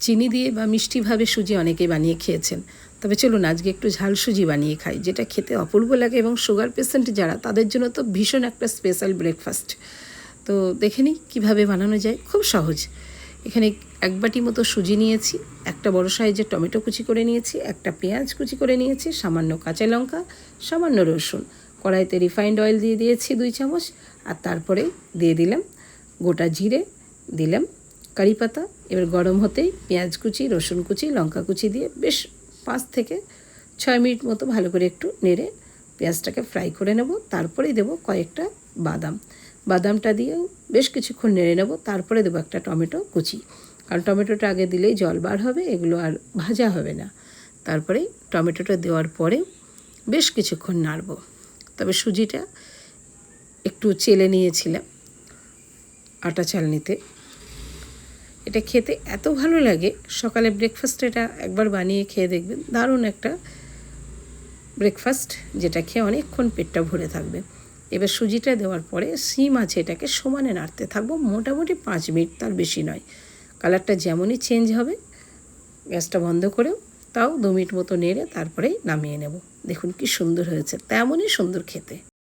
চিনি দিয়ে বা মিষ্টিভাবে সুজি অনেকেই বানিয়ে খেয়েছেন, তবে চলুন আজকে একটু ঝাল সুজি বানিয়ে খাই, যেটা খেতে অপূর্ব লাগে এবং সুগার পেশেন্ট যারা তাদের জন্য তো ভীষণ একটা স্পেশাল ব্রেকফাস্ট। তো দেখে নিই কীভাবে বানানো যায়, খুব সহজ। এখানে 1 বাটি মতো সুজি নিয়েছি, একটা বড় সাইজের টমেটো কুচি করে নিয়েছি, একটা পেঁয়াজ কুচি করে নিয়েছি, সামান্য কাঁচা লঙ্কা, সামান্য রসুন, কড়াইতে রিফাইন্ড অয়েল দিয়ে দিয়েছি 2 চামচ, আর তারপরে দিয়ে দিলাম গোটা জিরে, দিলাম কারি পাতা। এবার গরম হতেই পেঁয়াজ কুচি, রসুন কুচি, লঙ্কা কুচি দিয়ে বেশ 5 থেকে 6 মিনিট মতো ভালো করে একটু নেড়ে পেঁয়াজটাকে ফ্রাই করে নেব। তারপরেই দেবো কয়েকটা বাদামটা দিয়েও বেশ কিছুক্ষণ নেড়ে নেব। তারপরে দেবো একটা টমেটো কুচি, কারণ টমেটোটা আগে দিলেই জল বার হবে, এগুলো আর ভাজা হবে না। তারপরে টমেটোটা দেওয়ার পরে বেশ কিছুক্ষণ নাড়ব। তবে সুজিটা একটু চেলে নিয়েছিলাম আটা চালনিতে। এটা খেতে এত ভালো লাগে, সকালে ব্রেকফাস্টে এটা একবার বানিয়ে খেয়ে দেখবেন, দারুণ একটা ব্রেকফাস্ট, যেটা খেয়ে অনেকক্ষণ পেটটা ভরে থাকবে। এবার সুজিটা দেওয়ার পরে সিম আছে এটাকে সমানে নাড়তে থাকবো, মোটামুটি 5 মিনিট, তার বেশি নয়। কালারটা যেমনই চেঞ্জ হবে গ্যাসটা বন্ধ করেও তাও 2 মিনিট মতো নেড়ে তারপরেই নামিয়ে নেব। দেখুন কি সুন্দর হয়েছে, তেমনই সুন্দর খেতে।